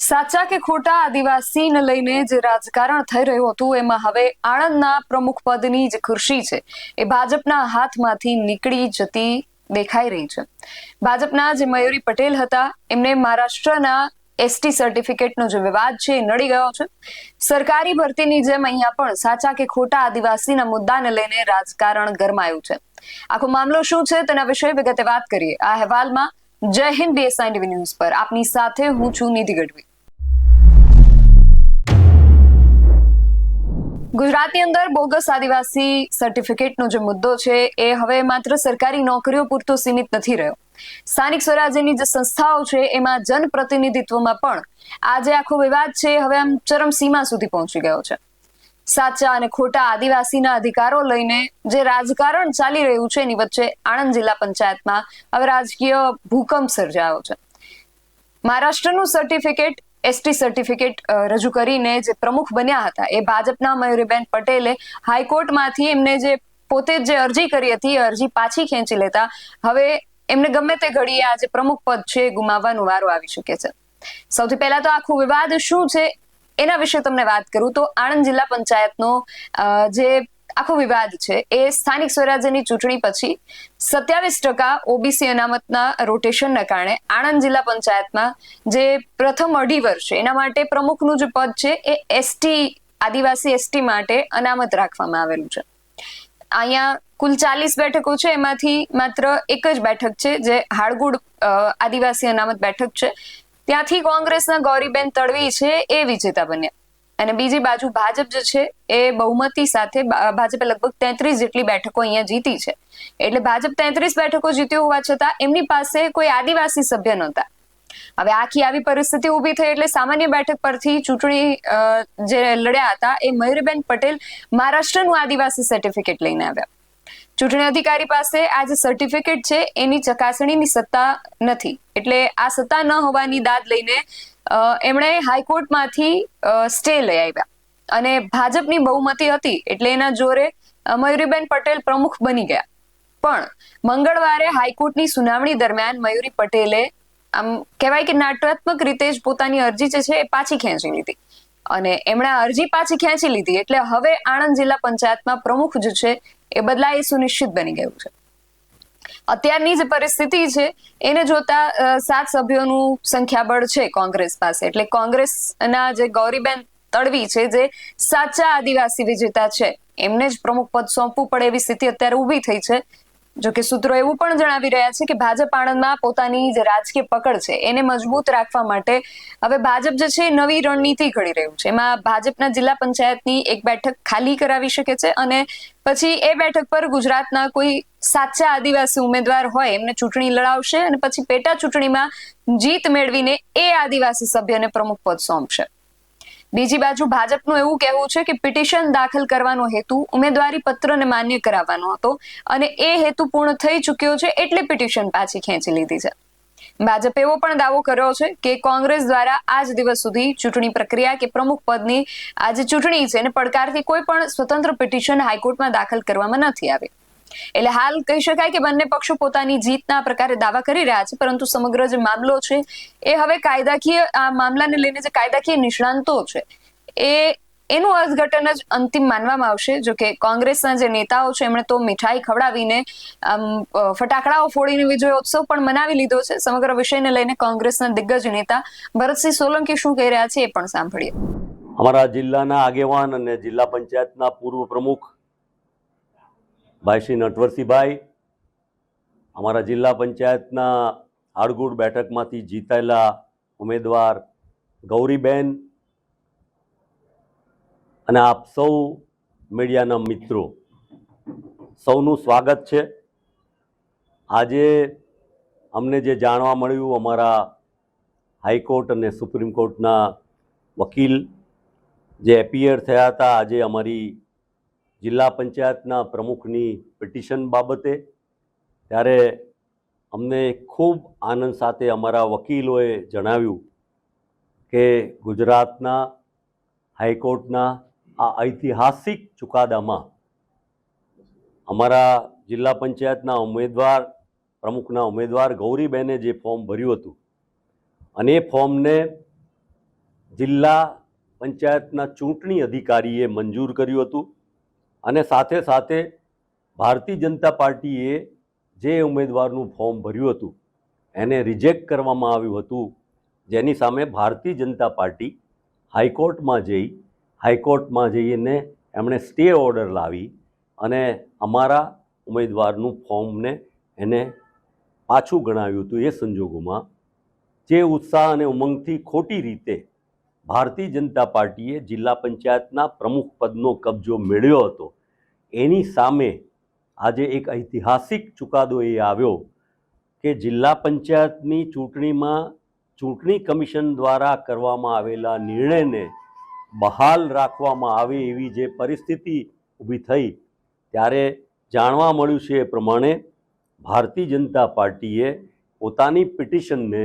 સાચા કે ખોટા આદિવાસીને લઈને જે રાજકારણ થઈ રહ્યું હતું એમાં હવે આણંદના પ્રમુખ પદની જે ખુરશી છે એ ભાજપના હાથમાંથી નીકળી જતી દેખાઈ રહી છે. ભાજપના જે મયુરી પટેલ હતા એમને મહારાષ્ટ્રના એસટી સર્ટિફિકેટનો જે વિવાદ છે એ નડી ગયો છે. સરકારી ભરતીની જેમ અહીંયા પણ સાચા કે ખોટા આદિવાસીના મુદ્દાને લઈને રાજકારણ ગરમાયું છે. આખો મામલો શું છે તેના વિશે વિગતે વાત કરીએ આ અહેવાલમાં. જય હિન્દ BSI TV ન્યૂઝ પર આપની સાથે હું છું નિધિ ગઢવી. ગુજરાતની અંદર બોગસ આદિવાસી સર્ટિફિકેટનો જે મુદ્દો છે એ હવે માત્ર સરકારી નોકરીઓ પૂરતો સીમિત નથી રહ્યો. સ્થાનિક સ્વરાજ્યની જે સંસ્થાઓ છે એમાં જનપ્રતિનિધિત્વમાં પણ આજે આખો વિવાદ છે હવે આમ ચરમસીમા સુધી પહોંચી ગયો છે. સાચા અને ખોટા આદિવાસીના અધિકારો લઈને જે રાજકારણ ચાલી રહ્યું છે એની વચ્ચે આણંદ જિલ્લા પંચાયતમાં હવે રાજકીય ભૂકંપ સર્જાયો છે. મહારાષ્ટ્રનું સર્ટિફિકેટ એસટી સર્ટિફિકેટ રજૂ કરીને જે પ્રમુખ બન્યા હતા એ ભાજપના મયુરીબેન પટેલે હાઈકોર્ટમાંથી એમને જે પોતે જે અરજી કરી હતી એ અરજી પાછી ખેંચી લેતા હવે એમને ગમે તે ઘડીએ આ જે પ્રમુખ પદ છે ગુમાવવાનો વારો આવી શકે છે. સૌથી પહેલા તો આખો વિવાદ શું છે એના વિશે તમને વાત કરું તો આણંદ જિલ્લા પંચાયતનો જે આખો વિવાદ છે એ સ્થાનિક સ્વરાજ્યની ચૂંટણી પછી 27% OBC અનામતના રોટેશનના કારણે આણંદ જિલ્લા પંચાયતમાં જે પ્રથમ 2.5 વર્ષ છે એના માટે પ્રમુખનું જે પદ છે એ એસટી આદિવાસી એસટી માટે અનામત રાખવામાં આવેલું છે. અહીંયા કુલ 40 બેઠકો છે એમાંથી માત્ર એક જ બેઠક છે જે હાડગુડ આદિવાસી અનામત બેઠક છે. ત્યાંથી કોંગ્રેસના ગૌરીબેન તડવી છે એ વિજેતા બન્યા અને બીજી બાજુ ભાજપ જે છે એ બહુમતી સાથે ભાજપે લગભગ 33 જેટલી બેઠકો અહીંયા જીતી છે. એટલે ભાજપ 33 બેઠકો જીત્યો હોવા છતાં એમની પાસે કોઈ આદિવાસી સભ્ય નહોતા. હવે આખી આવી પરિસ્થિતિ ઊભી થઈ એટલે સામાન્ય બેઠક પરથી ચૂંટણી જે લડ્યા હતા એ મયુરીબેન પટેલ મહારાષ્ટ્રનું આદિવાસી સર્ટિફિકેટ લઈને આવ્યા. ચૂંટણી અધિકારી પાસે આ જે સર્ટિફિકેટ છે એની ચકાસણીની સત્તા નથી એટલે આ સત્તા ન હોવાની દાદ લઈને એમણે હાઈકોર્ટમાંથી સ્ટે લઈ આવ્યા અને ભાજપની બહુમતી હતી એટલે એના જોરે મયુરીબેન પટેલ પ્રમુખ બની ગયા. પણ મંગળવારે હાઈકોર્ટની સુનાવણી દરમિયાન મયુરી પટેલે આમ કહેવાય કે નાટ્યાત્મક રીતે જ પોતાની અરજી જે છે એ પાછી ખેંચી લીધી અને એમણે અરજી પાછી ખેંચી લીધી એટલે હવે આણંદ જિલ્લા પંચાયતમાં પ્રમુખ જે છે એ બદલાય એ સુનિશ્ચિત બની ગયું છે. અત્યારની જે પરિસ્થિતિ છે એને જોતા 7 સભ્યોનું સંખ્યાબળ છે કોંગ્રેસ પાસે એટલે કોંગ્રેસના જે ગૌરીબેન તડવી છે જે સાચા આદિવાસી વિજેતા છે એમને જ પ્રમુખ પદ સોંપવું પડે એવી સ્થિતિ અત્યારે ઊભી થઈ છે. જોકે સૂત્રો એવું પણ જણાવી રહ્યા છે કે ભાજપ આણંદમાં પોતાની જે રાજકીય પકડ છે એને મજબૂત રાખવા માટે હવે ભાજપ જે છે નવી રણનીતિ ઘડી રહ્યું છે. એમાં ભાજપના જિલ્લા પંચાયતની એક બેઠક ખાલી કરાવી શકે છે અને પછી એ બેઠક પર ગુજરાતના કોઈ સાચા આદિવાસી ઉમેદવાર હોય એમને ચૂંટણી લડાવશે અને પછી પેટા ચૂંટણીમાં જીત મેળવીને એ આદિવાસી સભ્યને પ્રમુખ પદ સોંપશે. બીજી બાજુ ભાજપનું એવું કહેવું છે કે પિટિશન દાખલ કરવાનો હેતુ ઉમેદવારી પત્રને માન્ય કરાવવાનો હતો અને એ હેતુ પૂર્ણ થઈ ચૂક્યો છે એટલે પિટિશન પાછી ખેંચી લીધી છે. ભાજપે એવો પણ દાવો કર્યો છે કે કોંગ્રેસ દ્વારા આજ દિવસ સુધી ચૂંટણી પ્રક્રિયા કે પ્રમુખ પદની આ જે ચૂંટણી છે એને પડકારતી કોઈ પણ સ્વતંત્ર પિટિશન હાઈકોર્ટમાં દાખલ કરવામાં નથી આવી. એટલે હાલ કહી શકાય કે બંને પક્ષો પોતાની જીતના પ્રકારે દાવા કરી રહ્યા છે પરંતુ સમગ્ર જે મામલો છે એ હવે કાયદાકીય આ મામલાને લઈને જે કાયદાકીય નિષ્ણાંતો છે એનું અર્થઘટન જ અંતિમ માનવામાં આવશે. જો કે કોંગ્રેસના જે નેતાઓ છે એમણે તો મીઠાઈ ખવડાવીને ફટાકડાઓ ફોડીને વિજયોત્સવ પણ મનાવી લીધો છે. સમગ્ર વિષયને લઈને કોંગ્રેસના દિગ્ગજ નેતા ભરતસિંહ સોલંકી શું કહી રહ્યા છે એ પણ સાંભળીએ. અમારા જિલ્લાના આગેવાન અને જિલ્લા પંચાયતના પૂર્વ પ્રમુખ ભાઈ શ્રી નટવરસિંહભાઈ, અમારા જિલ્લા પંચાયતના હાડગુડ બેઠકમાંથી જીતાયેલા ઉમેદવાર ગૌરીબેન અને આપ સૌ મીડિયાના મિત્રો, સૌનું સ્વાગત છે. આજે અમને જે જાણવા મળ્યું અમારા હાઈકોર્ટ અને સુપ્રીમ કોર્ટના વકીલ જે એપિયર થયા હતા આજે અમારી જિલ્લા પંચાયતના પ્રમુખની પિટિશન બાબતે, ત્યારે અમને ખૂબ આનંદ સાથે અમારા વકીલોએ જણાવ્યું કે ગુજરાતના હાઈકોર્ટના આ ઐતિહાસિક ચુકાદામાં અમારા જિલ્લા પંચાયતના પ્રમુખના ઉમેદવાર ગૌરીબેને જે ફોર્મ ભર્યું હતું અને એ ફોર્મને જિલ્લા પંચાયતના ચૂંટણી અધિકારીએ મંજૂર કર્યું હતું અને સાથે સાથે ભારતીય જનતા પાર્ટીએ જે ઉમેદવારનું ફોર્મ ભર્યું હતું એને રિજેક્ટ કરવામાં આવ્યું હતું, જેની સામે ભારતીય જનતા પાર્ટી હાઈકોર્ટમાં જઈને એમણે સ્ટે ઓર્ડર લાવી અને અમારા ઉમેદવારનું ફોર્મને એને પાછું ગણાવ્યું હતું. એ સંજોગોમાં જે ઉત્સાહ અને ઉમંગથી ખોટી રીતે ભારતીય જનતા પાર્ટીએ જિલ્લા પંચાયતના પ્રમુખ પદનો કબજો મેળવ્યો હતો, એની સામે આજે એક ઐતિહાસિક ચુકાદો એ આવ્યો કે જિલ્લા પંચાયતની ચૂંટણીમાં ચૂંટણી કમિશન દ્વારા કરવામાં આવેલા નિર્ણયને બહાલ રાખવામાં આવે એવી જે પરિસ્થિતિ ઊભી થઈ, ત્યારે જાણવા મળ્યું છે એ પ્રમાણે ભારતીય જનતા પાર્ટીએ પોતાની પિટિશનને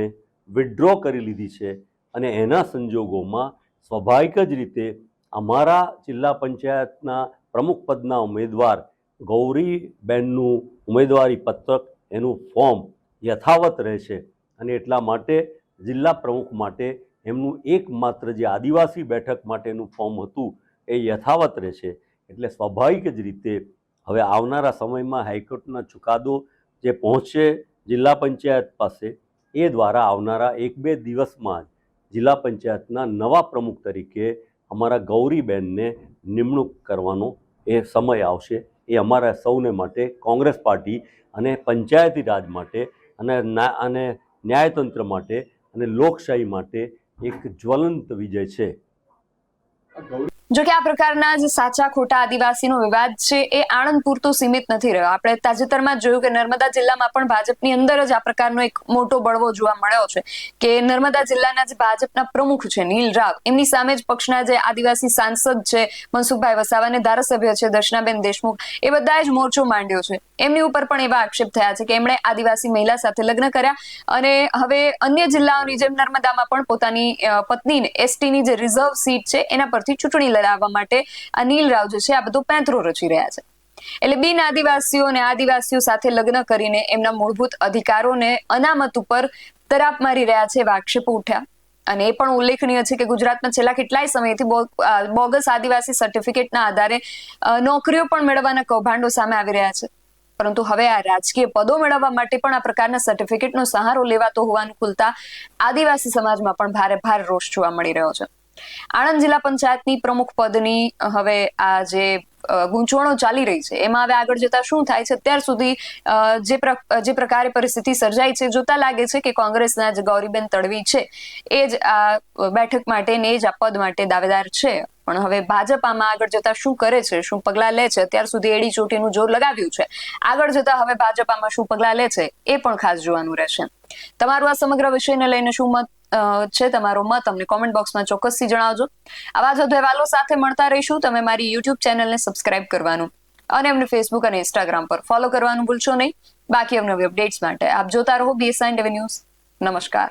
વિથડ્રો કરી લીધી છે અને એના સંજોગોમાં સ્વાભાવિક જ રીતે અમારા જિલ્લા પંચાયતના પ્રમુખ પદના ઉમેદવાર ગૌરીબેનનું ઉમેદવારી પત્રક એનું ફોર્મ યથાવત રહેશે અને એટલા માટે જિલ્લા પ્રમુખ માટે એમનું એકમાત્ર જે આદિવાસી બેઠક માટેનું ફોર્મ હતું એ યથાવત રહેશે. એટલે સ્વાભાવિક જ રીતે હવે આવનારા સમયમાં હાઈકોર્ટનો ચુકાદો જે પહોંચશે જિલ્લા પંચાયત પાસે, એ દ્વારા આવનારા 1-2 દિવસમાં જ જિલ્લા પંચાયતના નવા પ્રમુખ તરીકે અમારા ગૌરીબેનને નિમણૂક કરવાનો એ સમય આવશે. એ અમારા સૌને માટે, કોંગ્રેસ પાર્ટી અને પંચાયતી રાજ માટે અને ન્યાયતંત્ર માટે અને લોકશાહી માટે એક જ્વલંત વિજય છે. જો કે આ પ્રકારના જે સાચા ખોટા આદિવાસીનો વિવાદ છે એ આણંદ પૂરતો સીમિત નથી રહ્યો. આપણે તાજેતરમાં જોયું કે નર્મદા જિલ્લામાં પણ ભાજપની અંદર જ આ પ્રકારનો એક મોટો બળવો જોવા મળ્યો છે કે નર્મદા જિલ્લાના જે ભાજપના પ્રમુખ છે નીલ રાવ, એમની સામે જ પક્ષના જે આદિવાસી સાંસદ છે મનસુખભાઈ વસાવા અને ધારાસભ્ય છે દર્શનાબેન દેશમુખ, એ બધાએ જ મોરચો માંડ્યો છે. એમની ઉપર પણ એવા આક્ષેપ થયા છે કે એમણે આદિવાસી મહિલા સાથે લગ્ન કર્યા અને હવે અન્ય જિલ્લાઓની જેમ નર્મદામાં પણ પોતાની પત્નીને એસટીની જે રિઝર્વ સીટ છે એના પરથી ચૂંટણી લડાવવા માટે આ નીલ રાવ જે છે આ બધો પેંતરો રચી રહ્યા છે. એટલે બિન આદિવાસીઓ અને આદિવાસીઓ સાથે લગ્ન કરીને એમના મૂળભૂત અધિકારોને અનામત ઉપર તરાપ મારી રહ્યા છે એવા આક્ષેપો ઉઠ્યા. અને એ પણ ઉલ્લેખનીય છે કે ગુજરાતમાં છેલ્લા કેટલાય સમયથી બોગસ આદિવાસી સર્ટિફિકેટના આધારે નોકરીઓ પણ મેળવવાના કૌભાંડો સામે આવી રહ્યા છે. પરંતુ હવે આ રાજકીય પદો મેળવવા માટે પણ આ પ્રકારના સર્ટિફિકેટનો સહારો લેવાતો હોવાનું ખુલતા આદિવાસી સમાજમાં પણ ભારે રોષ જોવા મળી રહ્યો છે. આણંદ જિલ્લા પંચાયતની પ્રમુખ પદની હવે આ જે ગૂંચવણો ચાલી રહી છે એમાં હવે આગળ જતા શું થાય છે, અત્યાર સુધી જે પ્રકારે પરિસ્થિતિ સર્જાઈ છે જોતા લાગે છે કે કોંગ્રેસના જે ગૌરીબેન તડવી છે એ જ આ બેઠક માટે ને એ જ આ પદ માટે દાવેદાર છે. પણ હવે ભાજપ આમાં આગળ જતા શું કરે છે, શું પગલા લે છે, અત્યાર સુધી એડી ચોટીનું જોર લગાવ્યું છે, આગળ જતા હવે ભાજપ આમાં શું પગલા લે છે એ પણ ખાસ જોવાનું રહેશે. તમારું આ સમગ્ર વિષયને લઈને શું મત છે, તમારો મત અમને કોમેન્ટ બોક્સમાં ચોક્કસથી જણાવજો. આવા જ અહેવાલો સાથે મળતા રહીશું. તમે મારી યુટ્યુબ ચેનલને સબસ્ક્રાઇબ કરવાનું અને અમને ફેસબુક અને ઇન્સ્ટાગ્રામ પર ફોલો કરવાનું ભૂલશો નહીં. બાકી અવનવી અપડેટ્સ માટે આપ જોતા રહો BSI ટીવી ન્યૂઝ. નમસ્કાર.